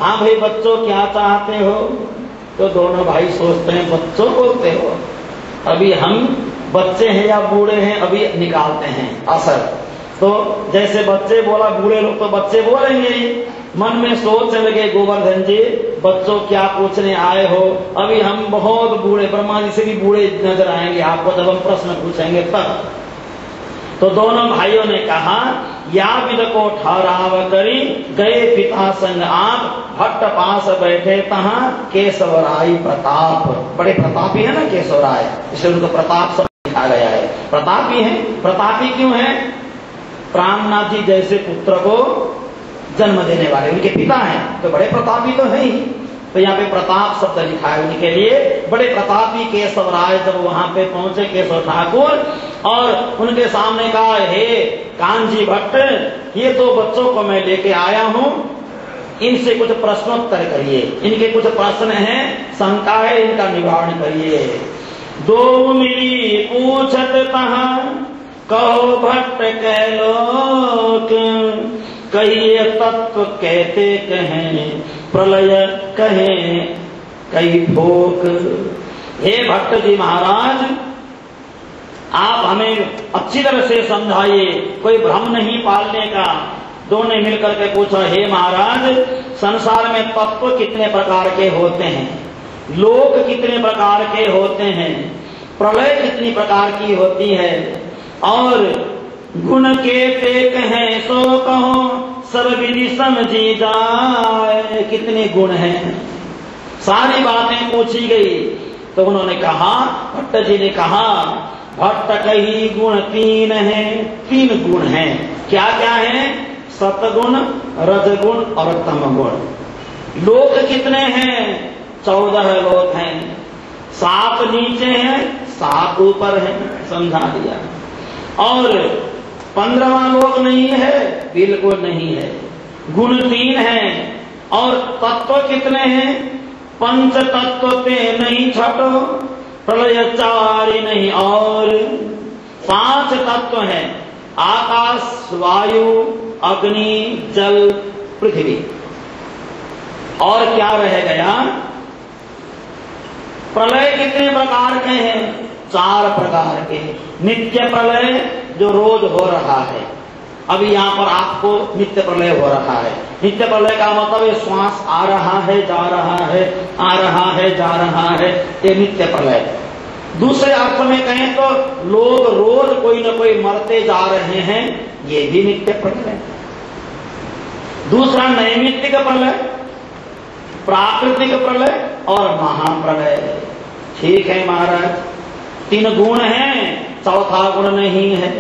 हाँ भाई बच्चों क्या चाहते हो? तो दोनों भाई सोचते हैं बच्चों बोलते हो, अभी हम बच्चे हैं या बूढ़े हैं अभी निकालते हैं असर। तो जैसे बच्चे बोला, बूढ़े लोग तो बच्चे बोलेंगे, मन में सोचने लगे गोवर्धन जी बच्चों क्या पूछने आए हो? अभी हम बहुत बूढ़े, ब्रह्मा जी से भी बूढ़े नजर आएंगे आपको जब हम प्रश्न पूछेंगे तब। तो दोनों भाइयों ने कहा या विद को ठहराव करी गए पिता संग आप, भट्ट पास बैठे तहां केशवराय प्रताप। बड़े प्रतापी है ना केशवराय, इसलिए उनको प्रताप सब लिखा गया है। प्रतापी है। प्रतापी क्यों है? प्राणनाथ जी जैसे पुत्र को जन्म देने वाले उनके पिता हैं, तो बड़े प्रतापी तो है ही। तो यहाँ पे प्रताप शब्द लिखा है उनके लिए। बड़े प्रतापी केशवराय जब वहां पे पहुंचे केशव ठाकुर, और उनके सामने कहा हे कांजी भट्ट, ये तो बच्चों को मैं लेके आया हूं, इनसे कुछ प्रश्नोत्तर करिए, इनके कुछ प्रश्न हैं, शंका है, इनका निवारण करिए। दो मिली पूछत तहां कहो भट्ट कह लोक, कहिए तत्व कहते कहें प्रलय कहें कई भोक। हे भट्ट जी महाराज, आप हमें अच्छी तरह से समझाइए, कोई भ्रम नहीं पालने का। दोनों ने मिलकर के पूछा हे महाराज, संसार में तत्व कितने प्रकार के होते हैं, लोक कितने प्रकार के होते हैं, प्रलय कितनी प्रकार की होती है, और गुण के ते कहें सो कहो सब विधि समझी जाए। कितने गुण हैं, सारी बातें पूछी गई। तो उन्होंने कहा, भट्ट जी ने कहा, भट्ट कही गुण तीन हैं, तीन गुण हैं। क्या क्या है? सतगुण, रजगुण और तमगुण। लोक कितने हैं? 14 लोक हैं। 7 नीचे हैं, 7 ऊपर हैं, समझा दिया। और 15वां लोक नहीं है, बिल्कुल नहीं है। गुण 3 हैं। और तत्व कितने हैं? पंच तत्व ते नहीं छठो, प्रलय 4 नहीं, और 5 तत्व हैं, आकाश, वायु, अग्नि, जल, पृथ्वी। और क्या रह गया? प्रलय कितने प्रकार के हैं? 4 प्रकार के। नित्य प्रलय जो रोज हो रहा है, अभी यहाँ पर आपको नित्य प्रलय हो रहा है। नित्य प्रलय का मतलब ये श्वास आ रहा है जा रहा है, आ रहा है जा रहा है, ये नित्य प्रलय। दूसरे अर्थ में कहें तो लोग रोज कोई न कोई मरते जा रहे हैं, ये भी नित्य प्रलय। दूसरा नैमित्तिक प्रलय, प्राकृतिक प्रलय और महाप्रलय। ठीक है महाराज, 3 गुण हैं, चौथा गुण नहीं है।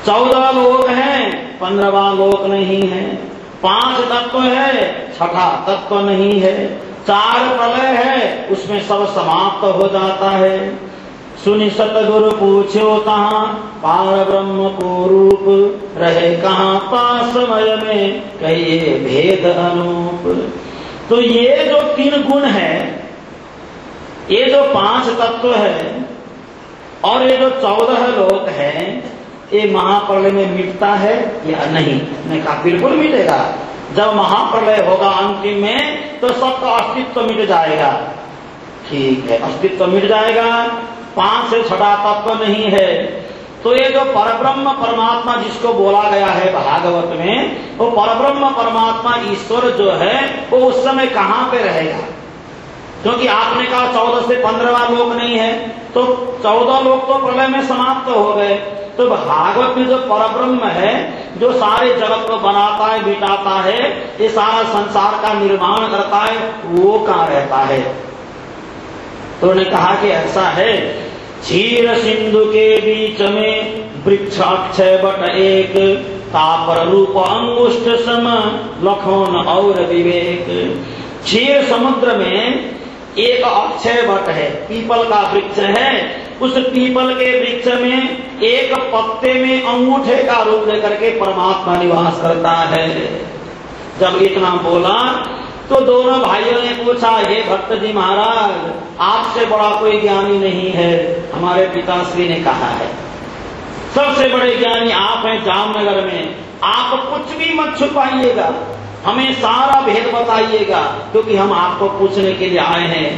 14 लोक हैं, 15वां लोक नहीं है। 5 तत्व है, 6ठा तत्व नहीं है। 4 प्रलय है, उसमें सब समाप्त हो जाता है। सुनि सतगुरु पूछो तहां पार ब्रह्म को रूप, रहे कहां पास समय में कहिए भेद अनूप। तो ये जो 3 गुण है, ये जो 5 तत्व है और ये जो 14 लोक है, ये महाप्रलय में मिटता है या नहीं? मैं कहा बिल्कुल मिटेगा। जब महाप्रलय होगा अंतिम में तो सबका अस्तित्व मिट जाएगा। ठीक है, अस्तित्व मिट जाएगा। 5 से 6ठा तत्व नहीं है। तो ये जो परब्रह्म परमात्मा जिसको बोला गया है भागवत में, वो परब्रह्म परमात्मा ईश्वर जो है वो उस समय कहां पे रहेगा? क्योंकि आपने कहा 14 से 15वां लोक नहीं है, तो 14 लोक तो प्रलय में समाप्त हो गए। तो भागवत में जो परब्रह्म है, जो सारे जगत को बनाता है, मिटाता है, ये सारा संसार का निर्माण करता है, वो कहां रहता है? तो उन्होंने कहा कि ऐसा है, क्षीर सिंधु के बीच में वृक्ष अक्षय बट एक, तापर रूप अंगुष्ठ सम लखोन और विवेक। क्षीर समुद्र में एक अक्षय वट है, पीपल का वृक्ष है। उस पीपल के वृक्ष में एक पत्ते में अंगूठे का रूप लेकर के परमात्मा निवास करता है। जब इतना बोला तो दोनों भाइयों ने पूछा, हे भट्ट जी महाराज, आपसे बड़ा कोई ज्ञानी नहीं है। हमारे पिताश्री ने कहा है सबसे बड़े ज्ञानी आप हैं जामनगर में, आप कुछ भी मत छुपाइएगा, हमें सारा भेद बताइएगा, क्योंकि हम आपको पूछने के लिए आए हैं।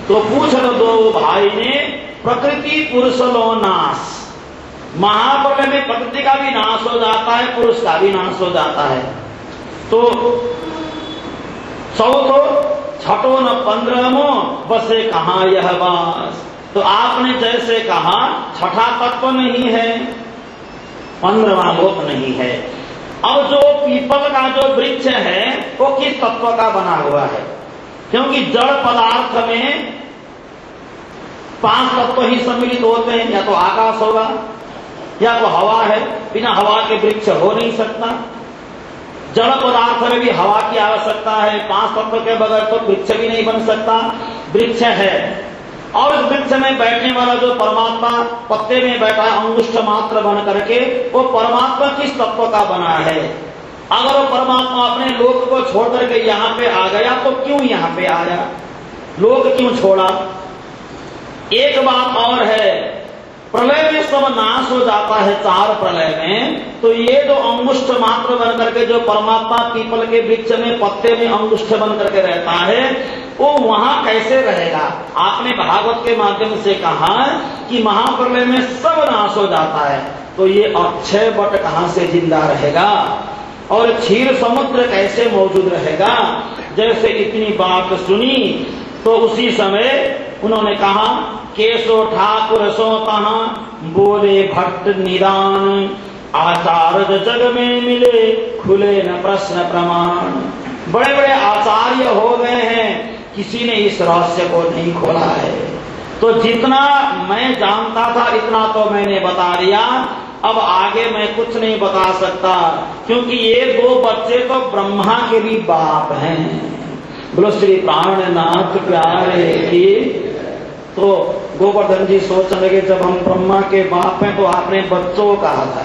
तो पूछ दो भाई ने, प्रकृति पुरुष लो नाश। महाप्रलय में प्रकृति का भी नाश हो जाता है, पुरुष का भी नाश हो जाता है। तो चौथो छठो न 15 बसे कहा यह बास। तो आपने जैसे कहा छठा तत्व नहीं है, 15वां लोक नहीं है। अब जो पीपल का जो वृक्ष है वो किस तत्व का बना हुआ है? क्योंकि जड़ पदार्थ में 5 तत्व ही सम्मिलित होते हैं, या तो आकाश होगा, या तो हवा है, बिना हवा के वृक्ष हो नहीं सकता। जड़ पदार्थ में भी हवा की आवश्यकता है, 5 तत्व के बगैर तो वृक्ष भी नहीं बन सकता। वृक्ष है, और इस वृक्ष में बैठने वाला जो परमात्मा पत्ते में बैठा अंगुष्ठ मात्र बन करके, वो परमात्मा किस तत्व का बना है? अगर वो परमात्मा अपने लोक को छोड़ करके यहाँ पे आ गया तो क्यों यहाँ पे आया? लोक क्यों छोड़ा? एक बात और है, प्रलय में सब नाश हो जाता है 4 प्रलय में, तो ये जो अंगुष्ठ मात्र बन करके जो परमात्मा पीपल के वृक्ष में पत्ते में अंगुष्ठ बन करके रहता है, वो वहां कैसे रहेगा? आपने भागवत के माध्यम से कहा कि महाप्रलय में सब नाश हो जाता है, तो ये अक्षय वट कहां से जिंदा रहेगा? और क्षीर समुद्र कैसे मौजूद रहेगा? जैसे इतनी बात सुनी तो उसी समय उन्होंने कहा, केशो ठाकुर सो कहा बोले भट्ट निदान, आचार्य जग में मिले खुले न प्रश्न प्रमाण। बड़े बड़े आचार्य हो गए हैं, किसी ने इस रहस्य को नहीं खोला है। तो जितना मैं जानता था इतना तो मैंने बता दिया, अब आगे मैं कुछ नहीं बता सकता, क्योंकि ये 2 बच्चे तो ब्रह्मा के भी बाप हैं। बोलो श्री प्राणनाथ प्यारे की। तो गोवर्धन जी सोचने लगे, जब हम ब्रह्मा के बाप हैं तो आपने बच्चों को कहा था,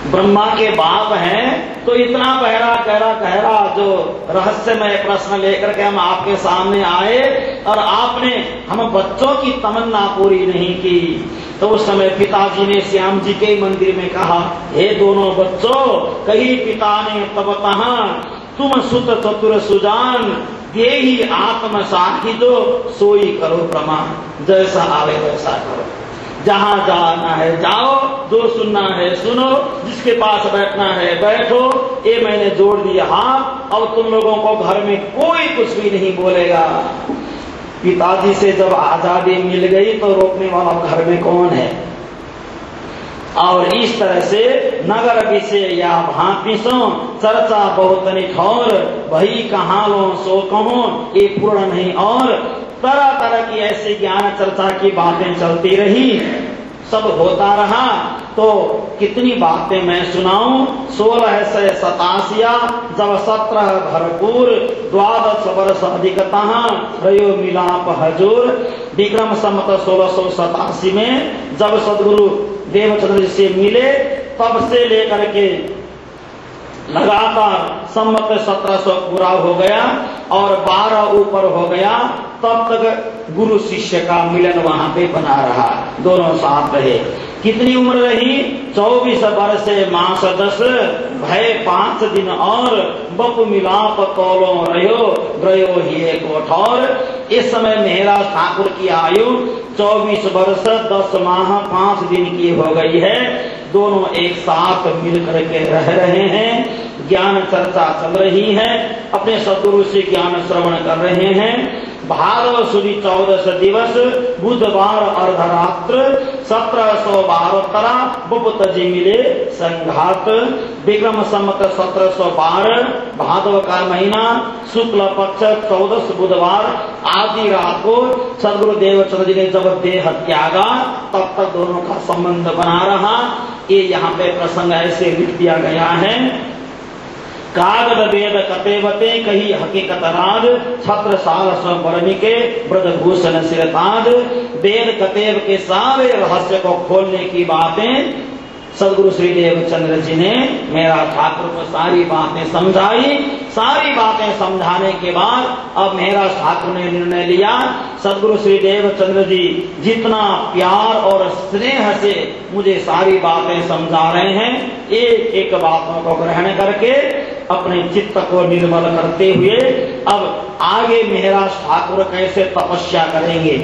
ब्रह्मा के बाप हैं तो इतना गहरा जो रहस्यमय प्रश्न लेकर के हम आपके सामने आए और आपने हम बच्चों की तमन्ना पूरी नहीं की। तो उस समय पिताजी ने श्याम जी के मंदिर में कहा, हे दोनों बच्चों, कही पिता ने तब तहा तुम सुत चतुर सुजान, देही आत्म साखी दो सोई करो प्रमाण। जैसा आवे वैसा करो, जहां जाना है जाओ, जो सुनना है सुनो, जिसके पास बैठना है बैठो। ये मैंने जोड़ दिया हाथ, अब तुम लोगों को घर में कोई कुछ भी नहीं बोलेगा। पिताजी से जब आजादी मिल गई तो रोकने वाला घर में कौन है? और इस तरह से नगर विषय या भांतिसो चर्चा बहुत निठौर, भई कहाँ लो सो कहो ये पूर्ण नहीं। और तरह तरह की ऐसी ज्ञान चर्चा की बातें चलती रही, सब होता रहा। तो कितनी बातें मैं सुनाऊं। 1687 जब 17 भरपूर, 12 वर्ष अधिकतः रयो मिलाप हजूर। विक्रम संवत 1687 में जब सदगुरु देवचंद्र जी से मिले, तब से लेकर के लगातार संवत 1700 पूरा हो गया और 12 ऊपर हो गया, तब तक गुरु शिष्य का मिलन वहां पे बना रहा, दोनों साथ रहे। कितनी उम्र रही? 24 वर्ष मास 10 भय 5 दिन और बप मिलाप तोलो रयो ही एक ठौर। इस समय मेहरा ठाकुर की आयु 24 वर्ष 10 माह 5 दिन की हो गई है। दोनों एक साथ मिल करके रह रहे हैं, ज्ञान चर्चा चल रही है, अपने सदगुरु से ज्ञान श्रवण कर रहे हैं। भादव सुदी 14 दिवस बुधवार अर्धरात्र 1712 बुबत जी मिले संघात। विक्रम संवत 1712 भादव का महीना शुक्ल पक्ष 14 बुधवार आदि रात को सदगुरु देवचंद्र जी ने जब देह त्यागा, तब तक दोनों का संबंध बना रहा। ये यहाँ पे प्रसंग ऐसे लिख दिया गया है। कागद वेद कतेवते कही हकीकत राज, छत्र साल स्वरणिके ब्रजभूषण सिरताज। वेद कतेव के सारे रहस्य को खोलने की बातें सदगुरु श्री देवचंद्र जी ने मेरा ठाकुर को सारी बातें समझाई। सारी बातें समझाने के बाद अब मेरा ठाकुर ने निर्णय लिया, सदगुरु श्री देवचंद्र जी जितना प्यार और स्नेह से मुझे सारी बातें समझा रहे हैं, एक एक बातों को ग्रहण करके अपने चित्त को निर्मल करते हुए अब आगे मेहराज ठाकुर कैसे तपस्या करेंगे,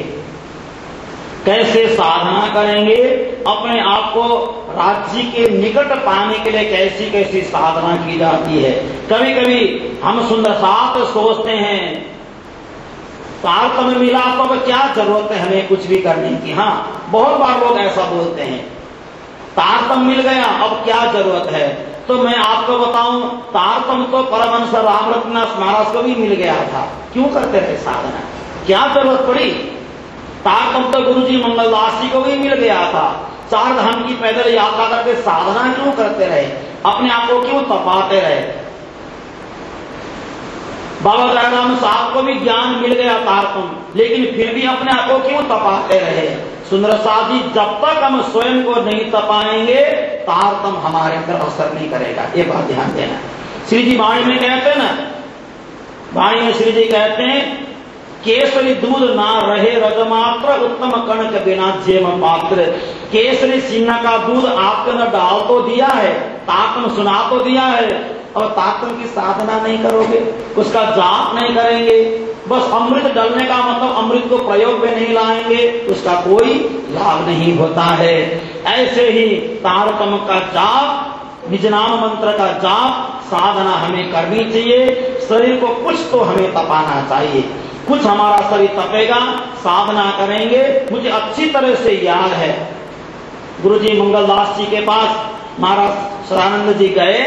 कैसे साधना करेंगे, अपने आप को राज्य के निकट पाने के लिए कैसी कैसी साधना की जाती है। कभी कभी हम सुंदर साथ सोचते हैं तारतम्य मिला तो अब क्या जरूरत है हमें कुछ भी करने की। हाँ, बहुत बार लोग ऐसा बोलते हैं, तारतम्य मिल गया अब क्या जरूरत है। तो मैं आपको बताऊं, तारतम्य तो परमहंस रामरत्नदास महाराज को भी मिल गया था, क्यों करते रहे साधना, क्या जरूरत पड़ी। तारतम्य तो गुरुजी मंगलदास जी को भी मिल गया था, 4 धाम की पैदल यात्रा करके साधना क्यों करते रहे, अपने आप को क्यों तपाते रहे। बाबा जयराम साहब को भी ज्ञान मिल गया तारतम्य, लेकिन फिर भी अपने आप को क्यों तपाते रहे। सुंदर साहब जी, जब तक हम स्वयं को नहीं तपाएंगे तारतम्य हमारे अंदर असर नहीं करेगा, ये बात ध्यान देना। श्री जी वाणी में कहते हैं ना, वाणी में श्री जी कहते हैं केसरी दूध ना रहे रजमात्र, उत्तम कणक बिना जेम पात्र। केसरी सिंह का दूध आपने न डाल तो दिया है, तारतम्य सुना तो दिया है, और तारतम्य की साधना नहीं करोगे, उसका जाप नहीं करेंगे, बस अमृत डालने का मतलब अमृत को प्रयोग में नहीं लाएंगे, उसका कोई लाभ नहीं होता है। ऐसे ही तारतम्य का जाप, निज नाम मंत्र का जाप, साधना हमें करनी चाहिए। शरीर को कुछ तो हमें तपाना चाहिए, कुछ हमारा शरीर तपेगा, साधना करेंगे। मुझे अच्छी तरह से याद है, गुरुजी मंगलदास जी के पास महाराज सदानंद जी गए,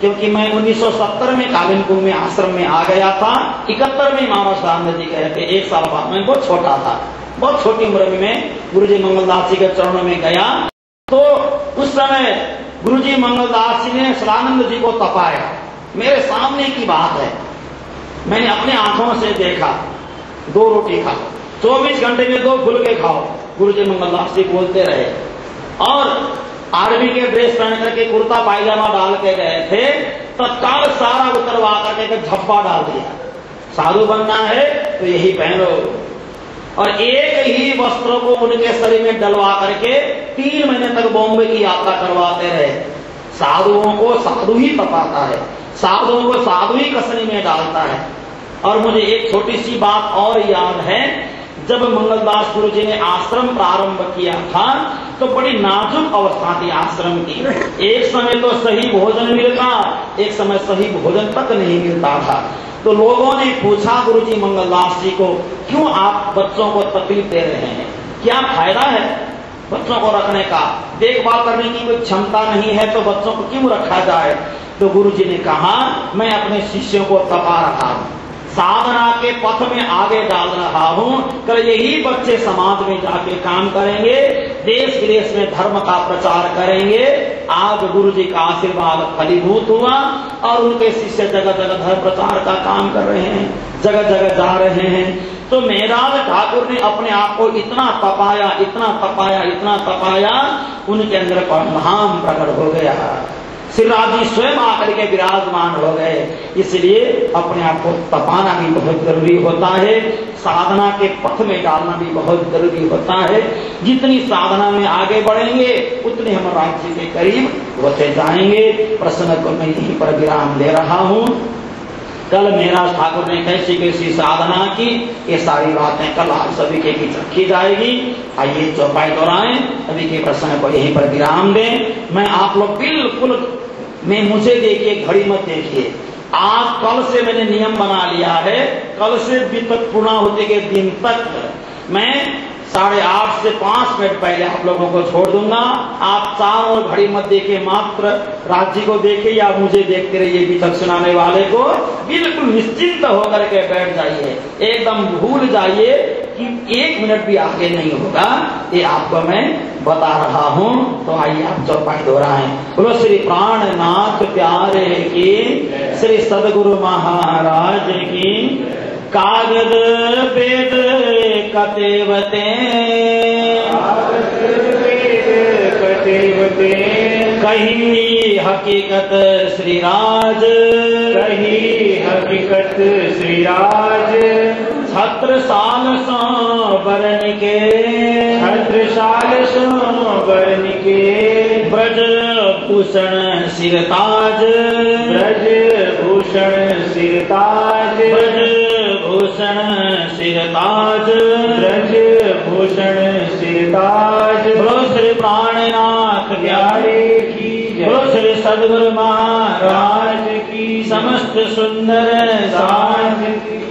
क्योंकि मैं 1970 में कालीन कुंभ में आश्रम में आ गया था, 71 में महाराज सदानंद जी गए थे, 1 साल बाद। मैं बहुत छोटा था, बहुत छोटी उम्र में मैं गुरुजी मंगलदास जी के चरणों में गया। तो उस समय गुरुजी मंगलदास जी ने सदानंद जी को तपाया, मेरे सामने की बात है, मैंने अपने आंखों से देखा। 2 रोटी खाओ, 24 घंटे में 2 फुलके खाओ, गुरुजी मंगलदास जी बोलते रहे। और आर्मी के ड्रेस पहन करके कुर्ता पायजामा डाल के गए थे, तत्काल सारा उतरवा करके झप्पा डाल दिया, साधु बनना है तो यही पहनो। और एक ही वस्त्रों को उनके शरीर में डलवा करके 3 महीने तक बॉम्बे की यात्रा करवाते रहे। साधुओं को साधु ही तपाता है, साधुओं को साधु ही कसनी में डालता है। और मुझे एक छोटी सी बात और याद है, जब मंगलदास गुरु जी ने आश्रम प्रारंभ किया था तो बड़ी नाजुक अवस्था थी आश्रम की। एक समय तो सही भोजन मिलता, एक समय सही भोजन तक नहीं मिलता था। तो लोगों ने पूछा गुरुजी मंगलदास जी को, क्यों आप बच्चों को तकलीफ दे रहे हैं, क्या फायदा है बच्चों को रखने का, देखभाल करने की कोई क्षमता नहीं है तो बच्चों को क्यों रखा जाए। तो गुरुजी ने कहा, मैं अपने शिष्यों को तपा रहा हूं, साधना के पथ में आगे डाल रहा हूं, कल यही बच्चे समाज में जाके काम करेंगे, देश विदेश में धर्म का प्रचार करेंगे। आज गुरु जी का आशीर्वाद फलीभूत हुआ और उनके शिष्य जगह जगह धर्म प्रचार का काम कर रहे हैं, जगह जगह जा रहे हैं। तो मेहराज ठाकुर ने अपने आप को इतना तपाया, इतना तपाया, इतना तपाया, उनके अंदर परमधाम प्रकट हो गया। श्रीराज जी स्वयं आकर के विराजमान हो गए। इसलिए अपने आप को तपाना भी बहुत जरूरी होता है, साधना के पथ में डालना भी बहुत जरूरी होता है। जितनी साधना में आगे बढ़ेंगे उतने हम राज्य के करीब होते जाएंगे। प्रश्न को मैं यहीं पर विराम ले रहा हूँ। कल मेहराज ठाकुर ने कैसी कैसी साधना की, ये सारी बातें कल आप सभी के बीच रखी जाएगी। आइए चौपाई दोहराएं, सभी के प्रश्न को यहीं पर विराम दें। मैं आप लोग बिल्कुल मुझे देखिए, घड़ी मत देखिए। आज कल से मैंने नियम बना लिया है, कल से विपत पूर्णाहुति के दिन तक मैं 8:30 से 5 मिनट पहले आप लोगों को छोड़ दूंगा। आप 4 और घड़ी मत देखिए, मात्र राज्य को देखिए या मुझे देखते रहिए। वितक सुनाने वाले को बिल्कुल निश्चिंत होकर के बैठ जाइए, एकदम भूल जाइए कि 1 मिनट भी आगे नहीं होगा, ये आपको मैं बता रहा हूं। तो आइए आप चौपाई दोहराएं। बोलो श्री प्राणनाथ प्यारे की, श्री सदगुरु महाराज की। कागज वेद कतेवते, कही हकीकत श्रीराज, कही हकीकत श्रीराज। छत्रसाल सो बरन के, छत्रसाल सो बरन के। ब्रज भूषण सिरताज, ब्रज भूषण सिरताज, ब्रज भूषण सिरताज, ब्रज भूषण सिरताज। बोलो श्री प्राणनाथ प्यारे की बोलो जय, श्री सद्गुरु महाराज राज की समस्त सुंदर साज साज की।